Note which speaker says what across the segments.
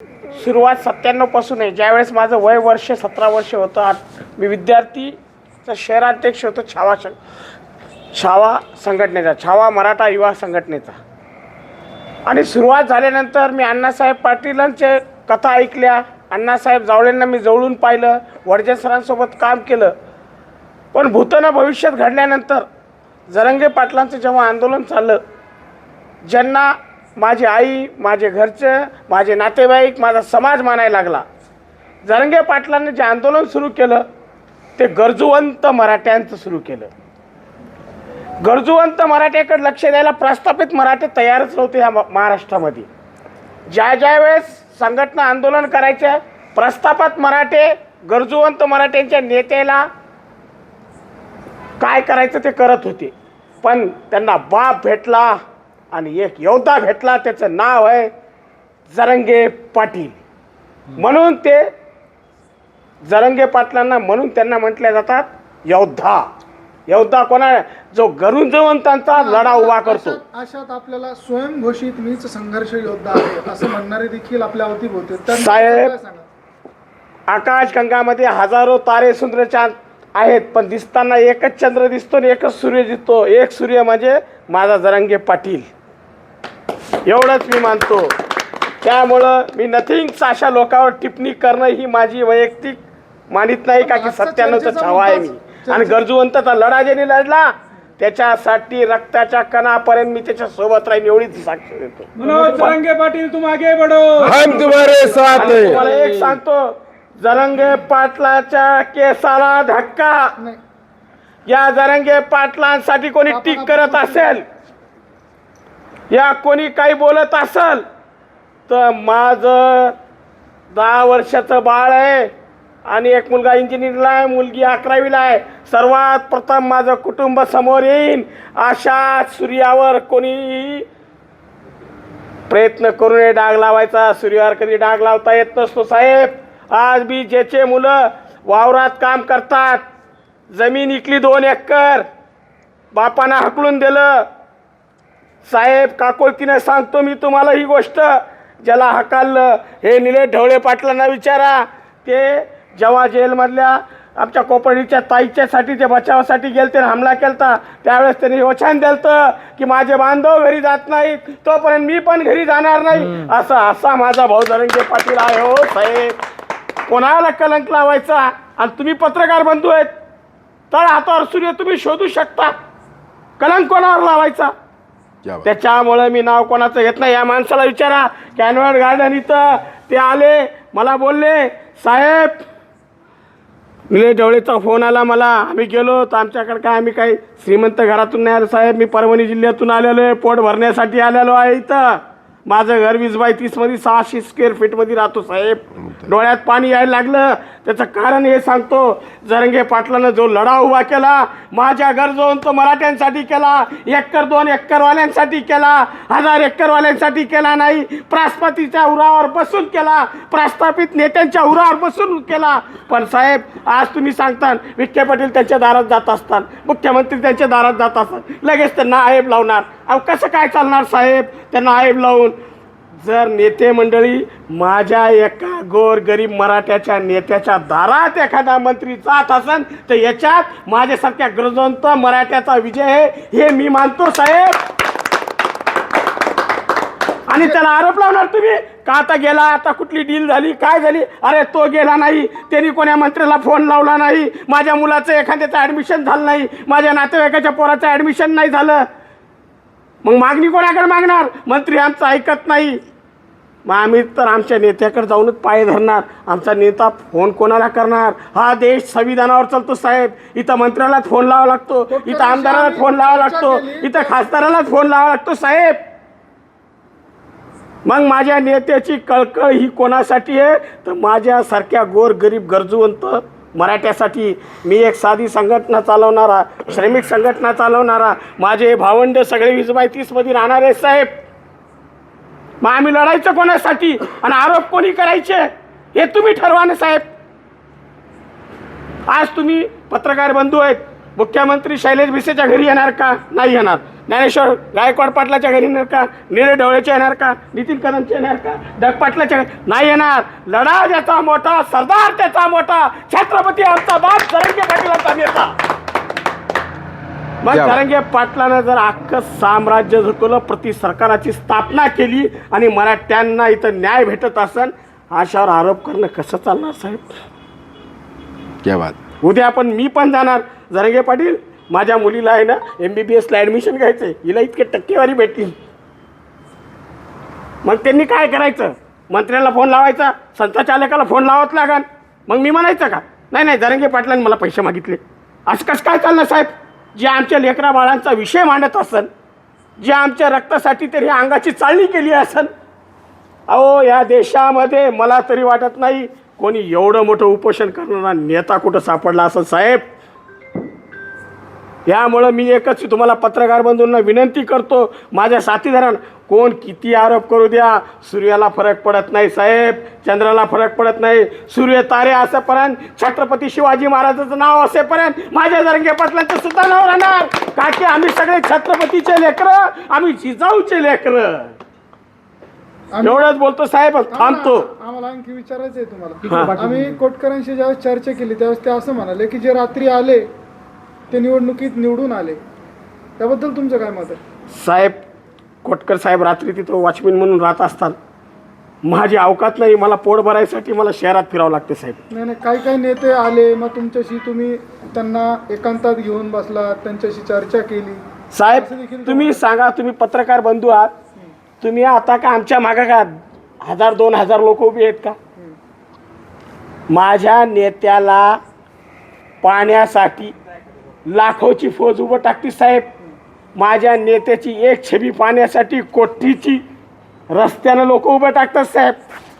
Speaker 1: सुरुवात 97 पासून आहे. ज्यावेळेस माझं वय वर्ष 17 वर्ष होतं, मी विद्यार्थीचा शहराध्यक्ष होतो छावा संघटनेचा, छावा मराठा युवा संघटनेचा. आणि सुरुवात झाल्यानंतर मी अण्णासाहेब पाटीलांचे कथा ऐकल्या, अण्णासाहेब जावळेंना मी जवळून पाहिलं, वडजे सरांसोबत काम केलं. पण भूतन भविष्यात घडल्यानंतर जरांगे पाटलांचं जेव्हा आंदोलन चाललं, ज्यांना माझी आई, माझे घरचे, माझे नातेवाईक, माझा समाज मानायला लागला, जरांगे पाटलांनी जे आंदोलन सुरू केलं ते गरजूवंत मराठ्यांचं सुरू केलं. गरजूवंत मराठ्याकडे लक्ष द्यायला प्रस्थापित मराठे तयारच नव्हते ह्या महाराष्ट्रामध्ये. ज्या वेळेस संघटना आंदोलन करायचे, प्रस्थापित मराठे गरजूवंत मराठ्यांच्या नेत्याला काय करायचं ते करत होते. पण त्यांना बाप भेटला आणि एक योद्धा भेटला, त्याचं नाव आहे जरांगे पाटील. म्हणून ते जरांगे पाटलांना म्हणून त्यांना म्हटले जातात योद्धा. योद्धा कोणा? जो गरजूवंतांचा लढा उभा करतो.
Speaker 2: अशात आपल्याला स्वयंघोषित मीच संघर्ष योद्धा आहे असं म्हणणारे देखील आपल्या अवतीभोवती.
Speaker 1: साहेब, आकाशगंगामध्ये हजारो तारे सुंदर चांद आहेत, पण दिसताना एकच चंद्र दिसतो आणि एकच सूर्य दिसतो. एक सूर्य म्हणजे माझा जरांगे पाटील, एवढंच मी मानतो. त्यामुळं मी नथिंग्स अशा लोकांवर टिप्पणी करणं ही माझी वैयक्तिक मानित नाही का की 97चा छावा आहे मी. आणि गरजूवंताचा लढा ज्यांनी लढला त्याच्यासाठी रक्ताच्या कणापर्यंत मी त्याच्या सोबत राहीन, एवढीच साक्ष देतो.
Speaker 3: जरांगे पाटील तुम आगे बढ़ो,
Speaker 4: हम तुम्हारे साथ हैं.
Speaker 1: तुम्हाला एक सांगतो, जरांगे पाटलाच्या केसाला धक्का. या जरांगे पाटलांसाठी कोणी टीक करत असेल, या कोणी काही बोलत असेल, तर माझं 10 वर्षाचं बाळ आहे आणि एक मुलगा इंजिनिअरला आहे, मुलगी 11वीला आहे. सर्वात प्रथम माझं कुटुंब समोर येईन अशा सूर्यावर कोणी प्रयत्न करू नये डाग लावायचा. सूर्यावर कधी डाग लावता येत नसतो साहेब. आज बी ज्याचे मुलं वावरात काम करतात, जमीन इकली 2 एकर, बापानं हकलून दिलं. साहेब, काकोळतीने सांगतो मी तुम्हाला ही गोष्ट, ज्याला हकाललं हे निलेश ढवळे पाटलांना विचारा. ते जेव्हा जेलमधल्या आमच्या कोपरडीच्या ताईच्यासाठी ते बचावासाठी गेलते, हमला केलता, त्यावेळेस त्यांनी वचन दिलं की माझे बांधव घरी जात नाहीत तोपर्यंत मी पण घरी जाणार नाही. असा माझा भाऊ जरांगे पाटील आहे. हो साहेब, कोणाला कलंक लावायचा? आणि तुम्ही पत्रकार बंधू आहेत, तळ हातावर सूर्य तुम्ही शोधू शकता, कलंक कोणावर लावायचा? त्याच्यामुळे मी नाव कोणाचं घेत नाही. या माणसाला विचारा, कॅनवर्ड गार्डन इथं ते आले, मला बोलले साहेब निलेश ढवळेचा फोन आला मला, आम्ही गेलो तर आमच्याकडे काय, आम्ही काही श्रीमंत घरातून नाही आलो साहेब, मी परभणी जिल्ह्यातून आलेलो आहे, पोट भरण्यासाठी आलेलो आहे इथं. माझं घर 20/30 मध्ये 600 स्क्वेअर फीटमध्ये राहतो साहेब. डोळ्यात पाणी यायला लागलं. त्याचं कारण हे सांगतो, जरांगे पाटलानं जो लढा उभा केला, माझ्या गरजूवंत मराठ्यांसाठी केला, 1-2 एकरवाल्यांसाठी केला, 1000 एकरवाल्यांसाठी केला नाही, प्रस्थापितच्या उरावर बसून केला, प्रस्थापित नेत्यांच्या उरावर बसून केला. पण साहेब, आज तुम्ही सांगता विखे पाटील त्यांच्या दारात जात असतात, मुख्यमंत्री त्यांच्या दारात जात असतात, लगेच त्यांना आयब लावणार. अहो कसं काय चालणार साहेब त्यांना आयब लावून? जर नेते मंडळी माझ्या एका गोरगरीब मराठ्याच्या नेत्याच्या दारात एखादा मंत्री जात असेल तर याच्यात माझ्यासारख्या गरजवंत मराठ्याचा विजय आहे हे मी मानतो साहेब. आणि त्याला आरोप लावणार तुम्ही का आता गेला, आता कुठली डील झाली, काय झाली? अरे तो गेला नाही, त्यांनी कोण्या मंत्र्याला फोन लावला नाही, माझ्या मुलाचं एखाद्याचं ॲडमिशन झालं नाही, माझ्या नातेवाईकाच्या पोराचं ॲडमिशन नाही झालं, मग मागणी कोणाकडे मागणार? मंत्री आमचं ऐकत नाही, मग आम्ही तर आमच्या नेत्याकडे जाऊनच पाय धरणार. आमचा नेता फोन कोणाला करणार? हा देश संविधानावर चालतो साहेब. इथं मंत्र्याला फोन लावा लागतो, इथं आमदाराला फोन लावा लागतो, इथं खासदाराला फोन लावा लागतो साहेब. मग माझ्या नेत्याची कळकळ ही कोणासाठी आहे? तर माझ्यासारख्या गोरगरीब गरजूवंत मराठ्यासाठी. मी एक साधी संघटना चालवणारा, श्रमिक संघटना चालवणारा, माझे भावंड सगळे 20/30 मध्ये राहणार आहे साहेब. मग आम्ही लढायचं कोणासाठी आणि आरोप कोणी करायचे हे तुम्ही ठरवा ना साहेब. आज तुम्ही पत्रकार बंधू आहेत, मुख्यमंत्री शैलेश भिसेच्या घरी येणार का? नाही येणार. ज्ञानेश्वर गायकवाड पाटलाच्या घरी येणार का? नीरज ढवळेच्या येणार का? नितीन कदमचे येणार का? डग पाटलाच्या नाही येणार. लढा ज्याचा मोठा, सरदार त्याचा मोठा, छत्रपती आमचा बाप, जरांगे पाटलांचा नेता. मग जरांगे पाटलानं जर अख्खं साम्राज्य झुकवलं, प्रति सरकाराची स्थापना केली आणि मराठ्यांना इथं न्याय भेटत असेल, अशावर आरोप करणं कसं चालणार साहेब?
Speaker 4: क्या बात.
Speaker 1: उद्या मी पण जाणार. जरांगे पाटील, माझ्या मुलीला आहे ना MBBSला ॲडमिशन घ्यायचं आहे, हिला इतके टक्केवारी भेटली. मग त्यांनी काय करायचं? मंत्र्याला फोन लावायचा, संचालकाला फोन लावत लागन. मग मी म्हणायचं का नाही नाही जरांगे पाटलांनी मला पैसे मागितले? असं कसं काय चाललं साहेब? जे आमच्या लेकरा बाळांचा विषय मांडत असन, जे आमच्या रक्तासाठी तरी अंगाची चालणी केली असन, अहो या देशामध्ये मला तरी वाटत नाही कोणी एवढं मोठं उपोषण करणारा नेता कुठं सापडला असं साहेब. यामुळं मी एकच तुम्हाला पत्रकार बंधूंना विनंती करतो, माझ्या साथीदारांना, कोण किती आरोप करू द्या, सूर्याला फरक पडत नाही साहेब, चंद्राला फरक पडत नाही. सूर्य तारे असेपर्यंत, छत्रपती शिवाजी महाराजांचं नाव असेपर्यंत माझ्या जरांगे पाटलांचं सुद्धा नाव राहणार. का की आम्ही सगळे छत्रपतीचे लेकरं, आम्ही जिजाऊचे लेकरं. एवढंच बोलतो साहेब, थांबतो.
Speaker 2: आम्हाला आणखी विचारायचं आहे तुम्हाला. आम्ही कोटकरांशी ज्यावेळेस चर्चा केली त्यावेळेस ते असं म्हणाले की जे रात्री आले ते निवडणुकीत निवडून आले, त्याबद्दल तुमचं काय मत आहे?
Speaker 1: साहेब, कोटकर साहेब रात्री तिथं वॉचमॅन म्हणून राहत असतात. माझी अवकात नाही, मला पोट भरायसाठी मला शहरात फिरावं लागते साहेब.
Speaker 2: नाही नाही, काही काही नेते आले, मग तुमच्याशी तुम्ही त्यांना एकांतात घेऊन बसला, त्यांच्याशी चर्चा केली
Speaker 1: साहेब? तुम्ही सांगा, तुम्ही पत्रकार बंधू आहात, तुम्ही आता का आमच्या मागं का 1000-2000 लोक उभी आहेत का? माझ्या नेत्याला पाण्यासाठी लाखोची फौज उभं टाकते साहेब. माझ्या नेत्याची एक छबी पाण्यासाठी कोटीची रस्त्यानं लोक उभं टाकतात साहेब.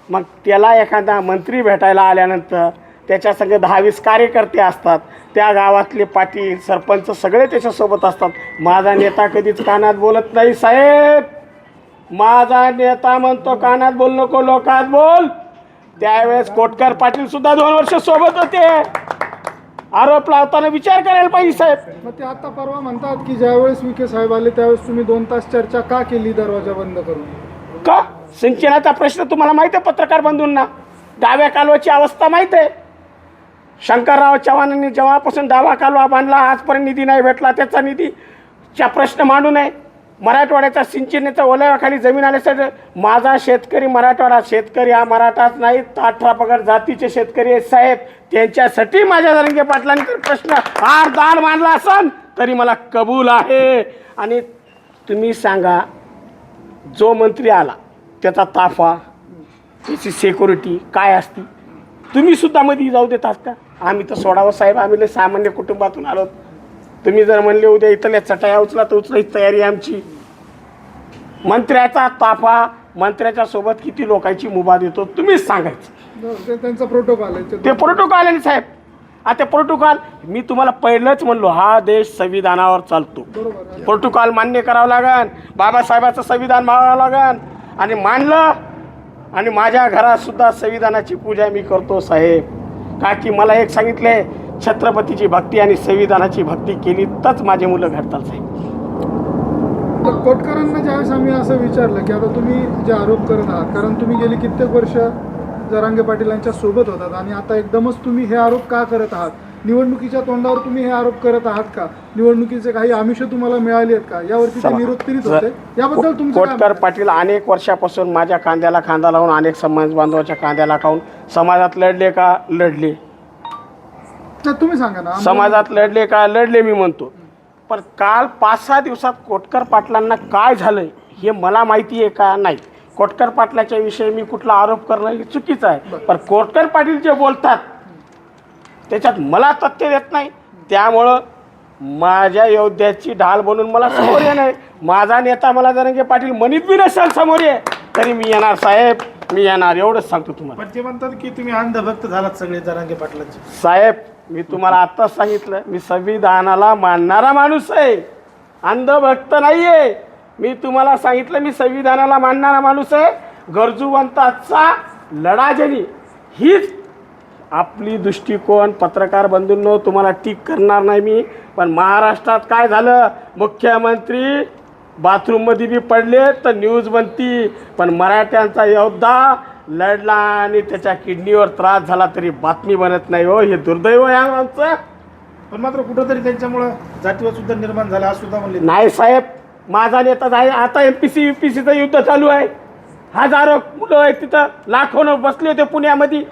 Speaker 1: मग त्याला एखादा मंत्री भेटायला आल्यानंतर त्याच्या संग 10-20 कार्यकर्ते असतात, त्या गावातले पाटील सरपंच सगळे त्याच्यासोबत असतात. माझा नेता कधीच कानात बोलत नाही साहेब. माझा नेता म्हणतो कानात बोल नको, लोकात बोल. त्यावेळेस कोटकर पाटील सुद्धा 2 वर्ष सोबत होते. आरोप लावताना विचार करायला पाहिजे साहेब.
Speaker 2: मग ते आता परवा म्हणतात की ज्यावेळेस विखे साहेब आले त्यावेळेस तुम्ही 2 तास चर्चा का केली दरवाजा बंद करून?
Speaker 1: का? सिंचनाचा प्रश्न तुम्हाला माहिती आहे पत्रकार बंधूंना? डाव्या कालव्याची अवस्था माहीत आहे. शंकरराव चव्हाणांनी जेव्हापासून डावा कालवा बांधला आजपर्यंत निधी नाही भेटला. त्याचा निधीचा प्रश्न मांडू नये. मराठवाड्याचा सिंचनाचा ओलाव्याखाली जमीन आल्यासाठी माझा शेतकरी मराठवाडा, शेतकरी हा मराठाच नाही, 18 पगड जातीचे शेतकरी आहेत साहेब. त्यांच्यासाठी माझ्या जरांगे पाटलांनी तर प्रश्न हार दाड मांडला असन तरी मला कबूल आहे. आणि तुम्ही सांगा, जो मंत्री आला त्याचा ताफा, त्याची सिक्युरिटी काय असती? तुम्ही सुद्धा मध्ये जाऊ देतात का? आम्ही तर सोडावं साहेब, आम्ही लय सामान्य कुटुंबातून आलो. तुम्ही जर म्हणले उद्या इथल्या चटाया उचला तर उचलायची तयारी आमची. मंत्र्याचा ताफा, मंत्र्याच्या सोबत किती लोकांची मुभा देतो तुम्हीच सांगायचं.
Speaker 2: ते त्यांचा प्रोटोकॉल आहे.
Speaker 1: ते प्रोटोकॉल आहे साहेब. आता प्रोटोकॉल मी तुम्हाला पहिलंच म्हणलो, हा देश संविधानावर चालतो.
Speaker 2: बरोबर.
Speaker 1: प्रोटोकॉल मान्य करावं लागन, बाबासाहेबाचं संविधान मागावं लागन. आणि मानलं, आणि माझ्या घरात सुद्धा संविधानाची पूजा मी करतो साहेब. का की मला एक सांगितलंय, छत्रपतीची भक्ती आणि संविधानाची भक्ती केली तरच माझे मुलं घडतात साहेब.
Speaker 2: तर कोटकरांना ज्यावेळेस आम्ही असं विचारलं की आता तुम्ही जे आरोप करत आहात, कारण तुम्ही गेली कित्येक वर्ष जरांगे पाटीलांच्या सोबत होतात आणि आता एकदमच तुम्ही हे आरोप का करत आहात? निवडणुकीच्या तोंडावर तुम्ही हे आरोप करत आहात का? निवडणुकीचे काही आमिष तुम्हाला मिळाली आहेत का? यावरती ते निरुत्तरित होते. याबद्दल तुमचं
Speaker 1: कोटकर पाटील अनेक वर्षापासून माझ्या कांद्याला खांदा लावून, अनेक समाज बांधवाच्या कांद्याला खाऊन समाजात लढले का? लढले.
Speaker 2: तुम्ही सांगा ना.
Speaker 1: समाजात लढले का? लढले मी म्हणतो. पण काल 5-6 दिवसात कोटकर पाटलांना काय झालं हे मला माहिती आहे का? नाही. कोटकर पाटलाच्या विषयी मी कुठला आरोप करणं हे चुकीचं आहे. पण कोटकर पाटील जे बोलतात त्याच्यात मला तथ्य देत नाही. त्यामुळं माझ्या योद्ध्याची ढाल बनून मला समोर येणार. माझा नेता मला जरांगे पाटील म्हणत बी नसेल समोर ये तरी मी येणार साहेब, मी येणार. एवढंच सांगतो तुम्हाला.
Speaker 5: पण ते म्हणतात की तुम्ही अंधभक्त झालात सगळे जरांगे पाटलांचे.
Speaker 1: साहेब, मी तुम्हाला आत्ताच सांगितलं, मी संविधानाला मानणारा माणूस आहे, अंधभक्त नाही आहे. मी तुम्हाला सांगितलं, मी संविधानाला मानणारा माणूस आहे. गरजूवंताचा लढा ज्यांनी, हीच आपली दृष्टिकोन. पत्रकार बंधूंनो, तुम्हाला टीक करणार नाही मी. पण महाराष्ट्रात काय झालं? मुख्यमंत्री बाथरूममध्ये बी पडले तर न्यूज बनती, पण मराठ्यांचा योद्धा लढला आणि त्याच्या किडनीवर त्रास झाला तरी बातमी बनत नाही हो. हे दुर्दैव आहे आमचं.
Speaker 5: पण मात्र कुठंतरी त्यांच्यामुळं जातीवाद सुद्धा निर्माण झाला असं सुद्धा म्हणले.
Speaker 1: नाही साहेब, माझा नेता आहे. आता MPC UPCचं युद्ध चालू आहे. हजारो मुलं आहेत तिथं, लाखोनं बसले होते पुण्यामध्ये.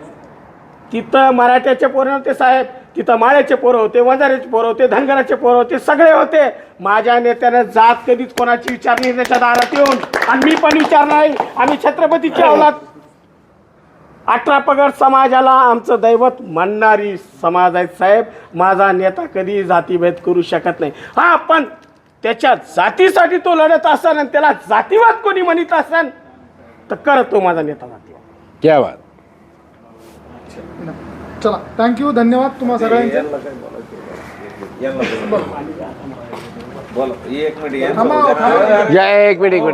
Speaker 1: तिथं मराठ्याचे पोरं होते साहेब, तिथं माळ्याचे पोरं होते, वंजाऱ्याचे पोरं होते, धनगराचे पोरं होते, सगळे होते. माझ्या नेत्यानं जात कधीच कोणाची विचारली त्याच्या दारात येऊन, आणि मी पण विचार नाही. आम्ही छत्रपतीची औलाद. 18 पगड समाजाला आमचं दैवत म्हणणारी समाज आहे साहेब. माझा नेता कधी जातीभेद करू शकत नाही. हा, पण त्याच्या जातीसाठी तो लढत असन आणि त्याला जातीवाद कोणी म्हणत असन तर करतो माझा नेता जातीवाद.
Speaker 4: क्या बात.
Speaker 2: चला, थँक्यू, धन्यवाद तुम्हा सगळ्यांचे.
Speaker 6: बोला एक मिनिट
Speaker 2: थांबा.
Speaker 4: जय एक मिनिट